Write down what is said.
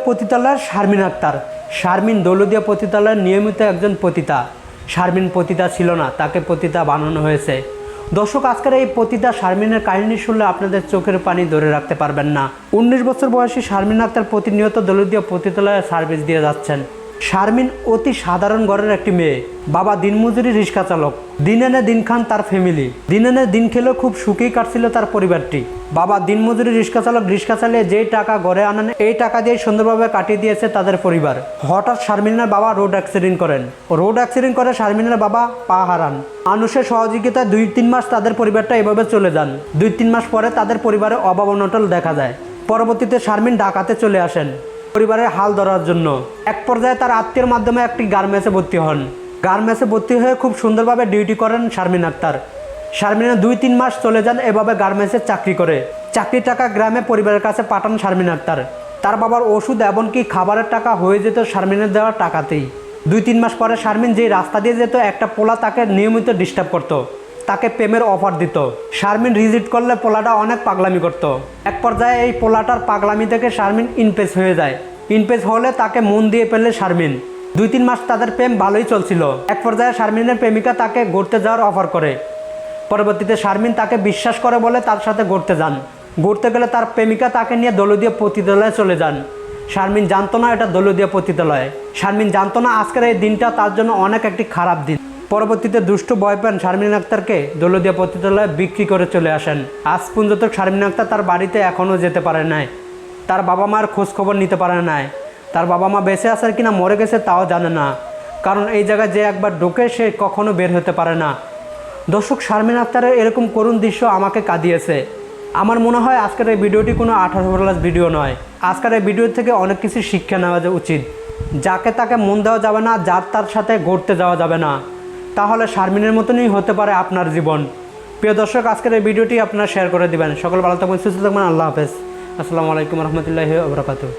পতিতালয়ের শারমিন আক্তার। শারমিন দৌলতদিয়া পতিতালয়ের নিয়মিত একজন পতিতা। শারমিন পতিতা ছিল না, তাকে পতিতা বানানো হয়েছে। দর্শক, আজকের এই পতিতা শারমিনের কাহিনী শুনলে আপনাদের চোখের পানি ধরে রাখতে পারবেন না। 19 বছর বয়সী শারমিন আক্তার প্রতিনিয়ত দৌলতদিয়া পতিতালয়ে সার্ভিস দিয়ে যাচ্ছেন। শারমিন অতি সাধারণ ঘরের একটি মেয়ে। বাবা দিনমজুরি রিক্সা চালক। দিন এনে দিন খান তার ফ্যামিলি। দিন এনে দিন খেলেও খুব সুখেই কাটছিল তার পরিবারটি। বাবা দিনমজুরি রিক্সা চালক, রিক্সা চালিয়ে যেই টাকা ঘরে আনেন এই টাকা দিয়ে সুন্দরভাবে কাটিয়ে দিয়েছে তাদের পরিবার। হঠাৎ শারমিনের বাবা রোড অ্যাক্সিডেন্ট করেন। করে শারমিনের বাবা পা হারান। মানুষের সহযোগিতায় 2-3 মাস তাদের পরিবারটা এভাবে চলে যান। 2-3 মাস পরে তাদের পরিবারে অভাব অনটন দেখা যায়। পরবর্তীতে শারমিন ঢাকাতে চলে আসেন পরিবারের হাল ধরার জন্য। এক পর্যায়ে তার আত্মীয়ের মাধ্যমে একটি গার্মেন্টসে ভর্তি হন। গার্মেন্টসে ভর্তি হয়ে খুব সুন্দরভাবে ডিউটি করেন শারমিন আক্তার। শারমিনের 2-3 মাস চলে যান এভাবে গার্মেন্টসে চাকরি করে। চাকরির টাকা গ্রামে পরিবারের কাছে পাঠান শারমিন আক্তার। তার বাবার ওষুধ এমনকি খাবারের টাকা হয়ে যেত শারমিনের দেওয়া টাকাতেই। 2-3 মাস পরে শারমিন যেই রাস্তা দিয়ে যেত একটা পোলা তাকে নিয়মিত ডিস্টার্ব করতো, তাকে প্রেমের অফার দিত। শারমিন রিজেক্ট করলে পোলাটা অনেক পাগলামি করত। এক পর্যায়ে এই পোলাটার পাগলামি থেকে শারমিন ইনপেস হয়ে যায়। ইনপেস হলে তাকে মন দিয়ে পেলে শারমিন। 2-3 মাস তাদের প্রেম ভালোই চলছিল। এক পর্যায়ে শারমিনের প্রেমিকা তাকে ঘুরতে যাওয়ার অফার করে। পরবর্তীতে শারমিন তাকে বিশ্বাস করে বলে তার সাথে ঘুরতে যান। ঘুরতে গেলে তার প্রেমিকা তাকে নিয়ে দৌলতদিয়া পতিতালয়ে চলে যান। শারমিন জানতো না এটা দৌলতদিয়া পতিতালয়। শারমিন জানতো না আজকের এই দিনটা তার জন্য অনেক একটি খারাপ দিন। পরবর্তীতে দুষ্ট বয়ফ্রেন্ড শারমিন আক্তারকে দৌলতদিয়া পতিতালয়ে বিক্রি করে চলে আসেন। আজ পর্যন্ত শারমিন আক্তার তার বাড়িতে এখনও যেতে পারে নাই। তার বাবা মার খোঁজ খবর নিতে পারে নাই। তার বাবা মা বেঁচে আছে কিনা মরে গেছে তাও জানে না, কারণ এই জায়গায় যে একবার ঢোকে সে কখনো বের হতে পারে না। দর্শক, শারমিন আক্তারের এরকম করুণ দৃশ্য আমাকে কাঁদিয়েছে। আমার মনে হয় আজকের এই ভিডিওটি কোনো 18+ ভিডিও নয়। আজকের এই ভিডিও থেকে অনেক কিছু শিক্ষা নেওয়া উচিত। যাকে তাকে মন দেওয়া যাবে না, যার তার সাথে ঘুরতে যাওয়া যাবে না, তাহলে শারমিনের মতনই হতে পারে আপনার জীবন। প্রিয় দর্শক, আজকের এই ভিডিওটি আপনারা শেয়ার করে দিবেন। সকল ভালো থাকবেন, সুস্থ থাকবেন। আল্লাহ হাফেজ। আসসালামু আলাইকুম রহমতুল্লাহি ওয়া বারাকাতুহু।